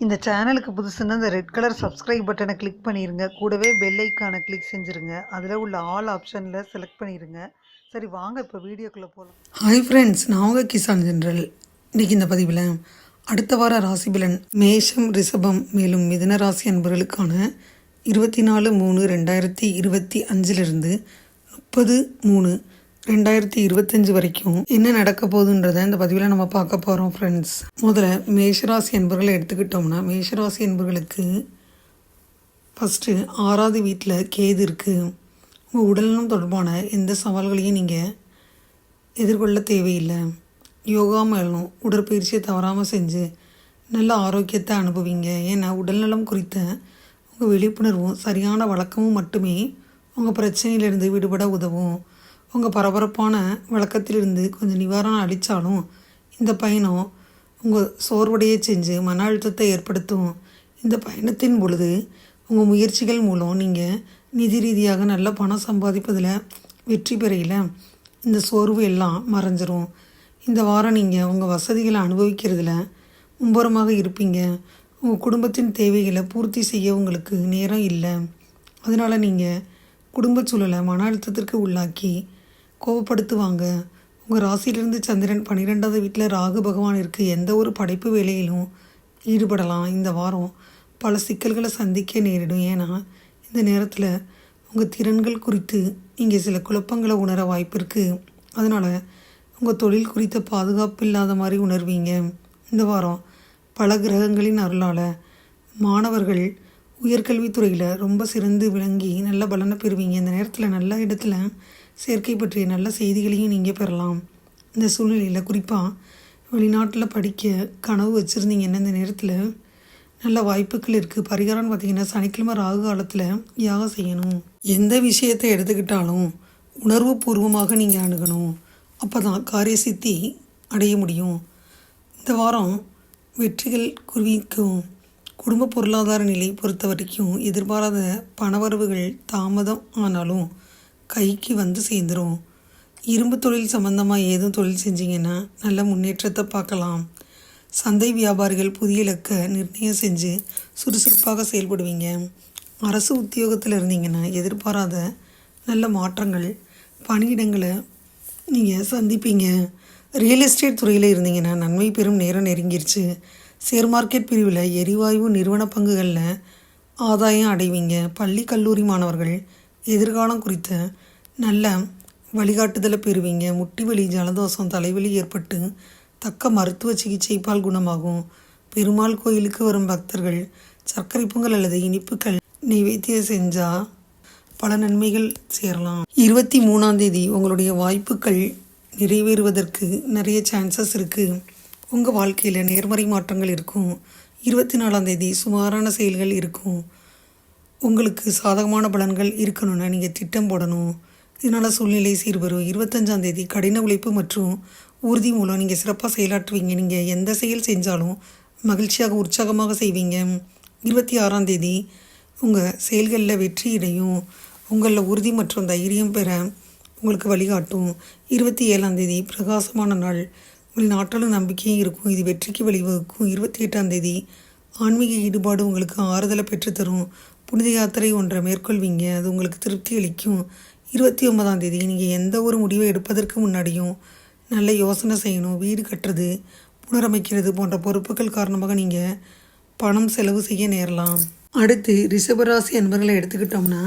இந்த சேனலுக்கு புதுசுன்னா இந்த ரெட் கலர் சப்ஸ்கிரைப் பட்டனை கிளிக் பண்ணிடுங்க. கூடவே பெல் ஐக்கானை கிளிக் செஞ்சுருங்க. அதில் உள்ள ஆல் ஆப்ஷனில் செலக்ட் பண்ணிடுங்க. சரி வாங்க இப்போ வீடியோக்குள்ளே போகலாம். ஹாய் ஃப்ரெண்ட்ஸ், நான் உங்கள் கிசான் ஜென்ரல். இன்றைக்கி இந்த பதிவில் அடுத்த வார ராசி பலன் மேஷம், ரிஷபம் மேலும் மிதுன ராசி அன்பர்களுக்கான 24/3/2025 30/3/2025 வரைக்கும் என்ன நடக்க போகுதுன்றதை இந்த பதிவில் நம்ம பார்க்க போகிறோம் ஃப்ரெண்ட்ஸ். முதல்ல மேஷராசி அன்பர்களை எடுத்துக்கிட்டோம்னா, மேஷராசி அன்பர்களுக்கு ஃபஸ்ட்டு 6வது வீட்டில் கேது இருக்குது. உங்கள் உடல்நலம் தொடர்பான எந்த சவால்களையும் நீங்கள் எதிர்கொள்ள தேவையில்லை. யோகா மேலும் உடற்பயிற்சியை தவறாமல் செஞ்சு நல்ல ஆரோக்கியத்தை அனுபவிங்க. ஏன்னா உடல்நலம் குறித்த உங்கள் விழிப்புணர்வும் சரியான வழக்கமும் மட்டுமே உங்கள் பிரச்சனையிலிருந்து விடுபட உதவும். உங்கள் பரபரப்பான வழக்கத்திலிருந்து கொஞ்சம் நிவாரணம் அளித்தாலும் இந்த பயணம் உங்கள் சோர்வடையை செஞ்சு மன அழுத்தத்தை ஏற்படுத்தும். இந்த பயணத்தின் பொழுது உங்கள் முயற்சிகள் மூலம் நீங்கள் நிதி ரீதியாக நல்ல பணம் சம்பாதிப்பதில் வெற்றி பெறையில் இந்த சோர்வு எல்லாம் மறைஞ்சிரும். இந்த வாரம் நீங்கள் உங்கள் வசதிகளை அனுபவிக்கிறதுல மும்பரமாக இருப்பீங்க. உங்கள் குடும்பத்தின் தேவைகளை பூர்த்தி செய்ய உங்களுக்கு நேரம் இல்லை. அதனால் நீங்கள் குடும்ப சூழலை மன அழுத்தத்திற்கு உள்ளாக்கி கோபப்படுத்துவாங்க. உங்கள் ராசியிலிருந்து சந்திரன் 12வது வீட்டில் ராகு பகவான் இருக்குது. எந்த ஒரு படைப்பு வேலையிலும் ஈடுபடலாம். இந்த வாரம் பல சிக்கல்களை சந்திக்க நேரிடும். ஏன்னா இந்த நேரத்தில் உங்கள் திறன்கள் குறித்து நீங்கள் சில குழப்பங்களை உணர வாய்ப்பு இருக்குது. அதனால் உங்கள் தொழில் குறித்த பாதுகாப்பு இல்லாத மாதிரி உணர்வீங்க. இந்த வாரம் பல கிரகங்களின் அருளால் மாணவர்கள் உயர்கல்வித்துறையில் ரொம்ப சிறந்து விளங்கி நல்ல பலனை பெறுவீங்க. இந்த நேரத்தில் நல்ல இடத்துல சேர்க்கை பற்றிய நல்ல செய்திகளையும் நீங்கள் பெறலாம். இந்த சூழ்நிலையில் குறிப்பாக வெளிநாட்டில் படிக்க கனவு வச்சுருந்தீங்கன்னா இந்த நேரத்தில் நல்ல வாய்ப்புகள் இருக்குது. பரிகாரம்னு பார்த்திங்கன்னா சனிக்கிழமை ராகு காலத்தில் யாகம் செய்யணும். எந்த விஷயத்தை எடுத்துக்கிட்டாலும் உணர்வு பூர்வமாக நீங்கள் அணுகணும். அப்போ தான் காரிய சித்தி அடைய முடியும். இந்த வாரம் வெற்றிகள் குவிக்கும். குடும்ப பொருளாதார நிலை பொறுத்த வரைக்கும் எதிர்பாராத பணவரவுகள் தாமதம் ஆனாலும் கைக்கு வந்து சேர்ந்துடும். இரும்பு தொழில் சம்மந்தமாக ஏதும் தொழில் செஞ்சிங்கன்னா நல்ல முன்னேற்றத்தை பார்க்கலாம். சந்தை வியாபாரிகள் புதிய இலக்கை நிர்ணயம் செஞ்சு சுறுசுறுப்பாக செயல்படுவீங்க. அரசு உத்தியோகத்தில் இருந்தீங்கன்னா எதிர்பாராத நல்ல மாற்றங்கள் பணியிடங்களை நீங்கள் சந்திப்பீங்க. ரியல் எஸ்டேட் துறையில் இருந்தீங்கன்னா நன்மை பெறும் நேரம் நெருங்கிருச்சு. ஷேர் மார்க்கெட் பிரிவில் எரிவாயு நிறுவன பங்குகளில் ஆதாயம் அடைவீங்க. பள்ளி கல்லூரி மாணவர்கள் எதிர்காலம் குறித்த நல்ல வழிகாட்டுதலை பெறுவீங்க. முட்டி வலி, ஜலதோஷம், தலைவலி ஏற்பட்டு தக்க மருத்துவ சிகிச்சைப்பால் குணமாகும். பெருமாள் கோயிலுக்கு வரும் பக்தர்கள் சர்க்கரை பொங்கல் அல்லது இனிப்புகள் நைவேத்தியம் செஞ்சால் பல நன்மைகள் சேரலாம். 23ஆம் தேதி உங்களுடைய வாய்ப்புகள் நிறைவேறுவதற்கு நிறைய சான்சஸ் இருக்குது. உங்கள் வாழ்க்கையில் நேர்மறை மாற்றங்கள் இருக்கும். 24ஆம் தேதி சுமாரான செயல்கள் இருக்கும். உங்களுக்கு சாதகமான பலன்கள் இருக்கணும்னா நீங்கள் திட்டம் போடணும். இதனால் சூழ்நிலை சீர்வரும். 25ஆம் தேதி கடின உழைப்பு மற்றும் உறுதி மூலம் நீங்கள் சிறப்பாக செயலாற்றுவீங்க. நீங்கள் எந்த செயல் செஞ்சாலும் மகிழ்ச்சியாக உற்சாகமாக செய்வீங்க. 26ஆம் தேதி உங்கள் செயல்களில் வெற்றி இடையும். உங்களில் உறுதி மற்றும் தைரியம் பெற உங்களுக்கு வழிகாட்டும். 27ஆம் தேதி பிரகாசமான நாள். உங்களின் ஆற்றலும் நம்பிக்கையும் இருக்கும். இது வெற்றிக்கு வழிவகுக்கும். 28ஆம் தேதி ஆன்மீக ஈடுபாடு உங்களுக்கு ஆறுதலை பெற்றுத்தரும். புனித யாத்திரை ஒன்றை மேற்கொள்வீங்க. அது உங்களுக்கு திருப்தி அளிக்கும். 29ஆம் தேதி நீங்கள் எந்த ஒரு முடிவை எடுப்பதற்கு முன்னாடியும் நல்ல யோசனை செய்யணும். வீடு கட்டுறது, புனரமைக்கிறது போன்ற பொறுப்புகள் காரணமாக நீங்கள் பணம் செலவு செய்ய நேரலாம். அடுத்து ரிஷபராசி அன்பர்களை எடுத்துக்கிட்டோம்னா,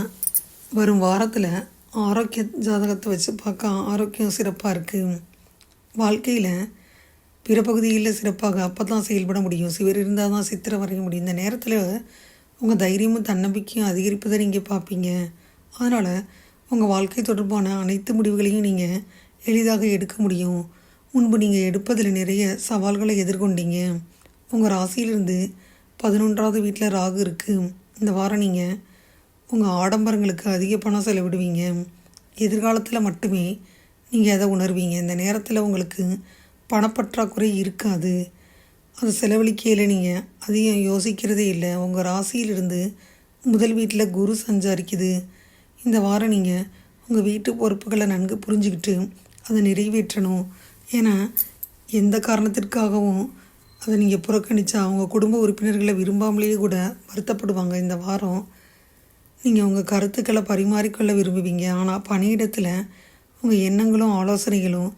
வரும் வாரத்தில் ஆரோக்கிய ஜாதகத்தை வச்சு பார்க்க ஆரோக்கியம் சிறப்பாக இருக்குது. வாழ்க்கையில் பிற பகுதிகளில் சிறப்பாக அப்போ தான் செயல்பட முடியும். சிவர் இருந்தால் தான் சித்திரை வரைய முடியும். இந்த நேரத்தில் உங்கள் தைரியமும் தன்னம்பிக்கையும் அதிகரிப்பதை நீங்கள் பார்ப்பீங்க. அதனால் உங்கள் வாழ்க்கை தொடர்பான அனைத்து முடிவுகளையும் நீங்கள் எளிதாக எடுக்க முடியும். முன்பு நீங்கள் எடுப்பதில் நிறைய சவால்களை எதிர்கொண்டீங்க. உங்கள் ராசியிலிருந்து 11வது வீட்டில் ராகு இருக்குது. இந்த வாரம் நீங்கள் உங்கள் ஆடம்பரங்களுக்கு அதிக பணம் செலவிடுவீங்க. எதிர்காலத்தில் மட்டுமே நீங்கள் அதை உணர்வீங்க. இந்த நேரத்தில் உங்களுக்கு பணப்பற்றாக்குறை இருக்காது. அது செலவழிக்கையில் நீங்கள் அதிகம் யோசிக்கிறதே இல்லை. உங்கள் ராசியிலிருந்து முதல் வீட்டில் குரு சஞ்சாரிக்குது. இந்த வாரம் நீங்கள் உங்கள் வீட்டு பொறுப்புகளை நன்கு புரிஞ்சுக்கிட்டு அதை நிறைவேற்றணும். ஏன்னா எந்த காரணத்திற்காகவும் அதை நீங்கள் புறக்கணித்தா அவங்க குடும்ப உறுப்பினர்களை விரும்பாமலேயே கூட வருத்தப்படுவாங்க. இந்த வாரம் நீங்கள் உங்கள் கருத்துக்களை பரிமாறிக்கொள்ள விரும்புவீங்க. ஆனால் பணியிடத்தில் உங்கள் எண்ணங்களும் ஆலோசனைகளும்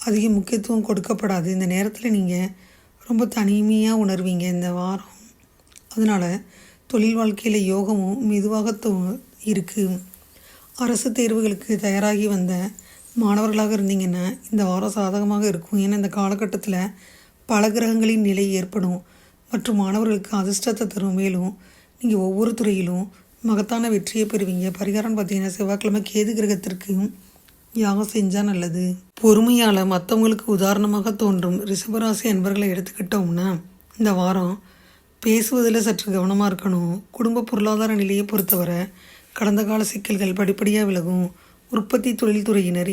அதிக முக்கியத்துவம் கொடுக்கப்படாது. இந்த நேரத்தில் நீங்கள் ரொம்ப தனிமையாக உணர்வீங்க இந்த வாரம். அதனால் தொழில் வாழ்க்கையில் யோகமும் மெதுவாக இருக்குது. அரசு தேர்வுகளுக்கு தயாராகி வந்த மாணவர்களாக இருந்தீங்கன்னா இந்த வாரம் சாதகமாக இருக்கும். ஏன்னா இந்த காலகட்டத்தில் பல கிரகங்களின் நிலை ஏற்படும் மற்றும் மாணவர்களுக்கு அதிர்ஷ்டத்தை தரும். மேலும் நீங்கள் ஒவ்வொரு துறையிலும் மகத்தான வெற்றியை பெறுவீங்க. பரிகாரம்னு பார்த்தீங்கன்னா செவ்வாய்க்கிழமை கேது கிரகத்திற்கு யாகம் செஞ்சால் நல்லது. பொறுமையால் மற்றவங்களுக்கு உதாரணமாக தோன்றும் ரிஷபராசி அன்பர்களை எடுத்துக்கிட்டோம்னா இந்த வாரம் பேசுவதில் சற்று கவனமாக இருக்கணும். குடும்ப பொருளாதார நிலையை பொறுத்தவரை கடந்த கால சிக்கல்கள் படிப்படியாக விலகும். உற்பத்தி தொழில் துறையினர்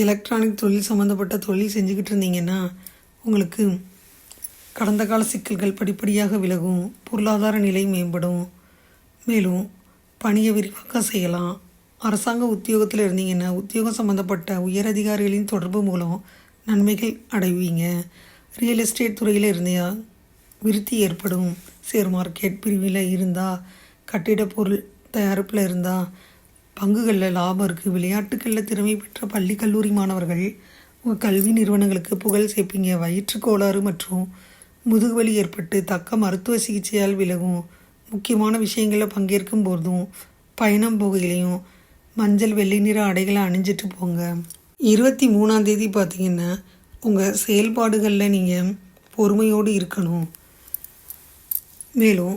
எலக்ட்ரானிக் தொழில் சம்மந்தப்பட்ட தொழில் செஞ்சுக்கிட்டு இருந்தீங்கன்னா உங்களுக்கு கடந்த கால சிக்கல்கள் படிப்படியாக விலகும். பொருளாதார நிலை மேம்படும். மேலும் பணியை விரிவாக்கம் செய்யலாம். அரசாங்க உத்தியோகத்தில் இருந்தீங்கன்னா உத்தியோகம் சம்மந்தப்பட்ட உயர் அதிகாரிகளின் தொடர்பு மூலம் நன்மைகள் அடைவீங்க. ரியல் எஸ்டேட் துறையில் இருந்தால் விருத்தி ஏற்படும். ஷேர் மார்க்கெட் பிரிவில் இருந்தால், கட்டிட பொருள் தயாரிப்பில் இருந்தால் பங்குகளில் லாபம் இருக்குது. விளையாட்டுகளில் திறமை பெற்ற பள்ளி கல்லூரி மாணவர்கள் உங்கள் கல்வி நிறுவனங்களுக்கு புகழ் சேர்ப்பீங்க. வயிற்று கோளாறு மற்றும் முதுகுவலி ஏற்பட்டு தக்க மருத்துவ சிகிச்சையால் விலகும். முக்கியமான விஷயங்களில் பங்கேற்கும் போதும் பயணம் போகையிலையும் மஞ்சள் வெள்ளை நிற ஆடைகளை அணிஞ்சிட்டு போங்க. 23ஆம் தேதி பார்த்திங்கன்னா உங்கள் செயல்பாடுகளில் நீங்கள் பொறுமையோடு இருக்கணும். மேலும்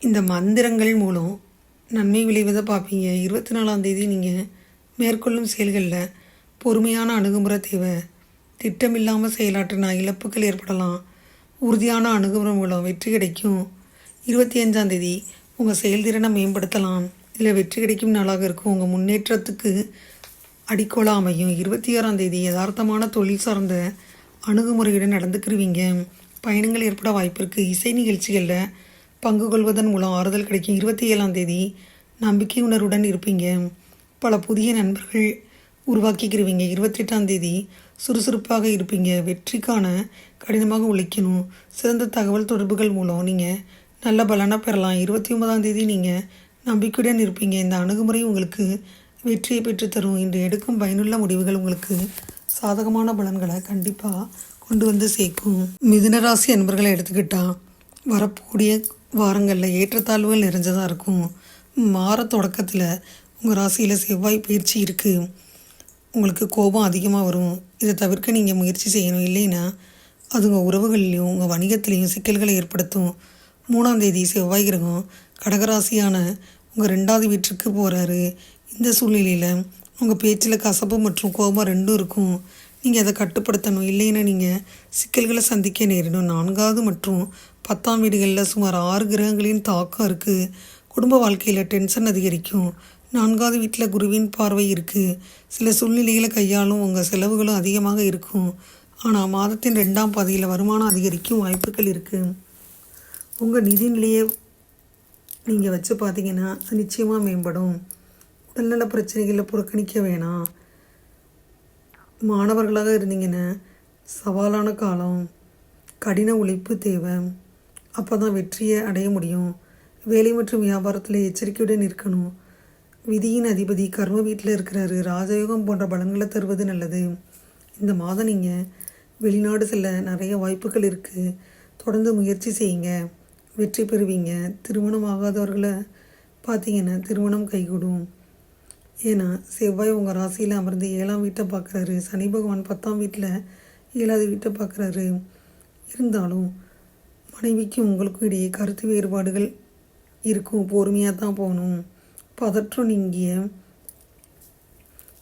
இந்த மந்திரங்கள் மூலம் நன்மை விளைவதை பார்ப்பீங்க. 24ஆம் தேதி நீங்கள் மேற்கொள்ளும் செயல்களில் பொறுமையான அணுகுமுறை தேவை. திட்டமில்லாமல் செயலாற்றினா இழப்புகள் ஏற்படலாம். உறுதியான அணுகுமுறை மூலம் வெற்றி கிடைக்கும். 25ஆம் தேதி உங்கள் செயல்திறனை மேம்படுத்தலாம். இதில் வெற்றி கிடைக்கும் நாளாக இருக்கும். உங்கள் முன்னேற்றத்துக்கு அடிக்கோலாக அமையும். 26ஆம் தேதி யதார்த்தமான தொழில் சார்ந்த அணுகுமுறையுடன் நடந்துக்கிருவீங்க. பயணங்கள் ஏற்பட வாய்ப்பு இருக்குது. இசை நிகழ்ச்சிகளில் பங்கு கொள்வதன் மூலம் ஆறுதல் கிடைக்கும். 27ஆம் தேதி நம்பிக்கை உணர்வுடன் இருப்பீங்க. பல புதிய நண்பர்கள் உருவாக்கிக்கிருவீங்க. 28ஆம் தேதி சுறுசுறுப்பாக இருப்பீங்க. வெற்றிக்கான கடினமாக உழைக்கணும். சிறந்த தகவல் தொடர்புகள் மூலம் நீங்கள் நல்ல பலனாக பெறலாம். 29ஆம் தேதி நீங்கள் நம்பிக்கையுடன் இருப்பீங்க. இந்த அணுகுமுறை உங்களுக்கு வெற்றியை பெற்றுத்தரும். இன்று எடுக்கும் பயனுள்ள முடிவுகள் உங்களுக்கு சாதகமான பலன்களை கண்டிப்பாக கொண்டு வந்து சேர்க்கும். மிதுனராசி அன்பர்களை எடுத்துக்கிட்டால் வரக்கூடிய வாரங்களில் ஏற்றத்தாழ்வுகள் நிறைஞ்சதாக இருக்கும். மாற தொடக்கத்தில் உங்கள் ராசியில் செவ்வாய் பயிற்சி இருக்குது. உங்களுக்கு கோபம் அதிகமாக வரும். இதை தவிர்க்க நீங்கள் முயற்சி செய்யணும். இல்லைன்னா அது உங்கள் உறவுகள்லையும் உங்கள் வணிகத்திலையும் சிக்கல்களை ஏற்படுத்தும். 3ஆம் தேதி செவ்வாய் கிரகம் கடகராசியான உங்கள் 2வது வீட்டுக்கு போகிறாரு. இந்த சூழ்நிலையில் உங்கள் பேச்சில் கசப்பு மற்றும் கோபம் ரெண்டும் இருக்கும். நீங்கள் அதை கட்டுப்படுத்தணும். இல்லைன்னா நீங்கள் சிக்கல்களை சந்திக்க நேரிடும். 4வது மற்றும் 10ஆம் வீடுகளில் சுமார் 6 கிரகங்களின் தாக்கம் இருக்குது. குடும்ப வாழ்க்கையில் டென்ஷன் அதிகரிக்கும். 4வது வீட்டில் குருவின் பார்வை இருக்குது. சில சூழ்நிலைகளை கையாளும் உங்கள் செலவுகளும் அதிகமாக இருக்கும். ஆனால் மாதத்தின் 2ஆம் பாதியில் வருமானம் அதிகரிக்கும் வாய்ப்புகள் இருக்குது. உங்கள் நிதிநிலையை நீங்கள் வச்சு பார்த்தீங்கன்னா நிச்சயமாக மேம்படும். உடல்நல பிரச்சனைகளை புறக்கணிக்க வேணாம். மாணவர்களாக இருந்தீங்கன்னா சவாலான காலம், கடின உழைப்பு தேவை. அப்போ தான் வெற்றியை அடைய முடியும். வேலை மற்றும் வியாபாரத்தில் எச்சரிக்கையுடன் இருக்கணும். விதியின் அதிபதி கர்ம வீட்டில் இருக்கிறாரு. ராஜயோகம் போன்ற பலன்களை தருவது நல்லது. இந்த மாதம் நீங்கள் வெளிநாடு செல்ல நிறைய வாய்ப்புகள் இருக்குது. தொடர்ந்து முயற்சி செய்யுங்க, வெற்றி பெறுவீங்க. திருமணம் ஆகாதவர்களை பார்த்தீங்கன்னா திருமணம் கைகூடும். ஏன்னா செவ்வாய் உங்கள் ராசியில் அமர்ந்து 7ஆம் வீட்டை பார்க்குறாரு. சனி பகவான் 10ஆம் வீட்டில் 7வது வீட்டை பார்க்குறாரு. இருந்தாலும் மனைவிக்கும் உங்களுக்கும் இடையே கருத்து வேறுபாடுகள் இருக்கும். பொறுமையாக தான் போகணும். பதற்றம் நீங்கிய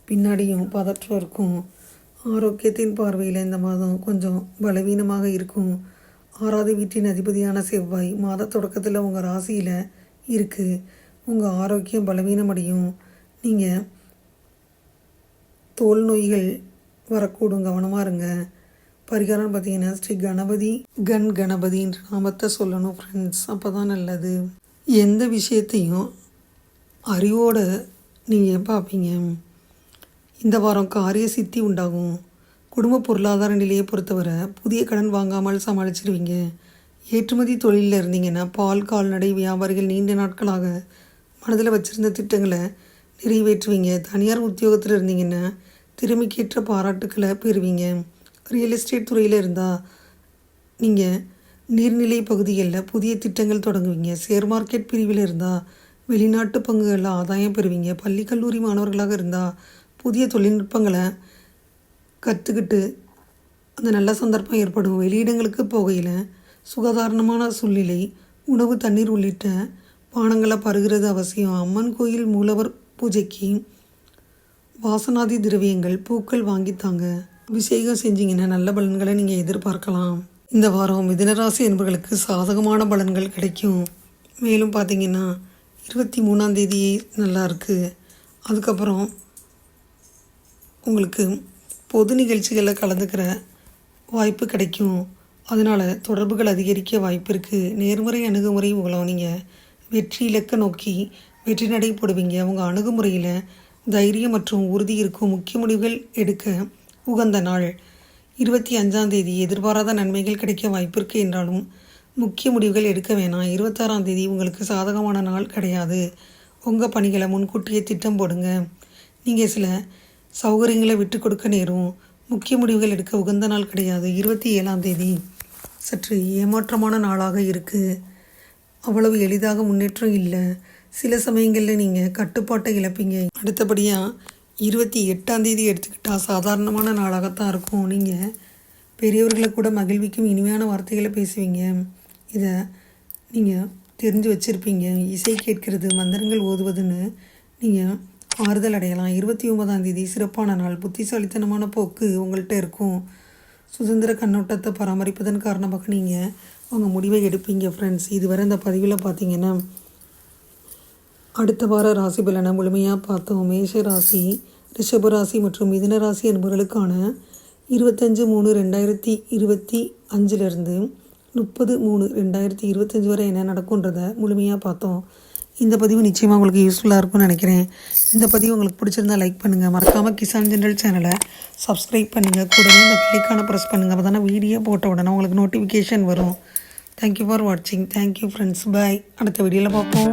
பின்னாடியும் பதற்றம் இருக்கும். ஆரோக்கியத்தின் பார்வையில் இந்த மாதம் கொஞ்சம் பலவீனமாக இருக்கும். 6வது வீட்டின் அதிபதியான செவ்வாய் மாத தொடக்கத்தில் உங்கள் ராசியில் இருக்குது. உங்கள் ஆரோக்கியம் பலவீனமடையும். நீங்கள் தோல் நோய்கள் வரக்கூடும். கவனமாக இருங்க. பரிகாரம் பார்த்தீங்கன்னா ஸ்ரீ கணபதின்ற நாமத்தை சொல்லணும் ஃப்ரெண்ட்ஸ். அப்போ தான் நல்லது. எந்த விஷயத்தையும் அறிவோடு நீங்கள் பார்ப்பீங்க. இந்த வாரம் காரிய சித்தி உண்டாகும். குடும்ப பொருளாதார நிலையை பொறுத்தவரை புதிய கடன் வாங்காமல் சமாளிச்சிருவீங்க. ஏற்றுமதி தொழிலில் இருந்தீங்கன்னா பால் கால்நடை வியாபாரிகள் நீண்ட நாட்களாக மனதில் வச்சுருந்த திட்டங்களை நிறைவேற்றுவீங்க. தனியார் உத்தியோகத்தில் இருந்தீங்கன்னா திறமைக்கேற்ற பாராட்டுக்களை பெறுவீங்க. ரியல் எஸ்டேட் துறையில் இருந்தால் நீங்கள் நீர்நிலை பகுதிகளில் புதிய திட்டங்கள் தொடங்குவீங்க. ஷேர் மார்க்கெட் பிரிவில் இருந்தால் வெளிநாட்டு பங்குகளில் ஆதாயம் பெறுவீங்க. பள்ளி கல்லூரி மாணவர்களாக இருந்தால் புதிய தொழில்நுட்பங்களை கற்றுக்கிட்டு அந்த நல்ல சந்தர்ப்பம் ஏற்படும். வெளியிடங்களுக்கு போகையில் சுகாதாரமான சூழ்நிலை, உணவு, தண்ணீர் உள்ளிட்ட பானங்களை பருகிறது அவசியம். அம்மன் கோயில் மூலவர் பூஜைக்கு வாசனாதி திரவியங்கள், பூக்கள் வாங்கித்தாங்க. அபிஷேகம் செஞ்சிங்கன்னா நல்ல பலன்களை நீங்கள் எதிர்பார்க்கலாம். இந்த வாரம் மிதுனராசி என்பவர்களுக்கு சாதகமான பலன்கள் கிடைக்கும். மேலும் பார்த்தீங்கன்னா 23ஆம் தேதி நல்லா இருக்குது. அதுக்கப்புறம் உங்களுக்கு பொது நிகழ்ச்சிகளில் கலந்துக்கிற வாய்ப்பு கிடைக்கும். அதனால் தொடர்புகள் அதிகரிக்க வாய்ப்பு இருக்குது. நேர்முறை அணுகுமுறை மூலம் நீங்கள் வெற்றி இலக்க நோக்கி வெற்றி நடை போடுவீங்க. உங்கள் அணுகுமுறையில் தைரியம் மற்றும் உறுதி இருக்கும். முக்கிய முடிவுகள் எடுக்க உகந்த நாள். 25ஆம் தேதி எதிர்பாராத நன்மைகள் கிடைக்க வாய்ப்பு இருக்குது என்றாலும் முக்கிய முடிவுகள் எடுக்க வேணாம். 26ஆம் தேதி உங்களுக்கு சாதகமான நாள் கிடையாது. உங்கள் பணிகளை முன்கூட்டியே திட்டம் போடுங்க. நீங்கள் சில சௌகரியங்களை விட்டு கொடுக்க நேரும். முக்கிய முடிவுகள் எடுக்க உகந்த நாள் கிடையாது. 27ஆம் தேதி சற்று ஏமாற்றமான நாளாக இருக்குது. அவ்வளவு எளிதாக முன்னேற்றம் இல்லை. சில சமயங்களில் நீங்கள் கட்டுப்பாட்டை இழப்பீங்க. அடுத்தபடியாக 28ஆம் தேதி எடுத்துக்கிட்டால் சாதாரணமான நாளாகத்தான் இருக்கும். நீங்கள் பெரியவர்களை கூட மகிழ்விக்கும் இனிமையான வார்த்தைகளை பேசுவீங்க. இதை நீங்கள் தெரிஞ்சு வச்சுருப்பீங்க. இசை கேட்கிறது, மந்திரங்கள் ஓதுவதுன்னு நீங்கள் ஆறுதல் அடையலாம். 29ஆம் தேதி சிறப்பான நாள். புத்திசாலித்தனமான போக்கு உங்கள்கிட்ட இருக்கும். சுதந்திர கண்ணோட்டத்தை பராமரிப்பதன் காரணமாக நீங்கள் உங்கள் முடிவை எடுப்பீங்க. ஃப்ரெண்ட்ஸ், இதுவரை இந்த பதிவில் பார்த்தீங்கன்னா அடுத்த வார ராசி பலனை முழுமையாக பார்த்தோம். மேஷ ராசி, ரிஷப ராசி மற்றும் மிதுன ராசி என்பவர்களுக்கான 25/3/2025 30/3/2025 வரை என்ன நடக்கும்ன்றதை முழுமையாக பார்த்தோம். இந்த பதிவு நிச்சயமாக உங்களுக்கு யூஸ்ஃபுல்லாக இருக்கும்னு நினைக்கிறேன். இந்த பதிவு உங்களுக்கு பிடிச்சிருந்தால் லைக் பண்ணுங்கள். மறக்காமல் கிசான் ஜென்ரல் சேனலை சப்ஸ்கிரைப் பண்ணுங்கள். கூடவே இந்த கிளிக்கான ப்ரெஸ் பண்ணுங்கள். அப்போ தானே வீடியோ போட்ட உடனே உங்களுக்கு நோட்டிஃபிகேஷன் வரும். தேங்க்யூ ஃபார் வாட்சிங். Thank you friends. பாய். அடுத்த வீடியோவில் பார்ப்போம்.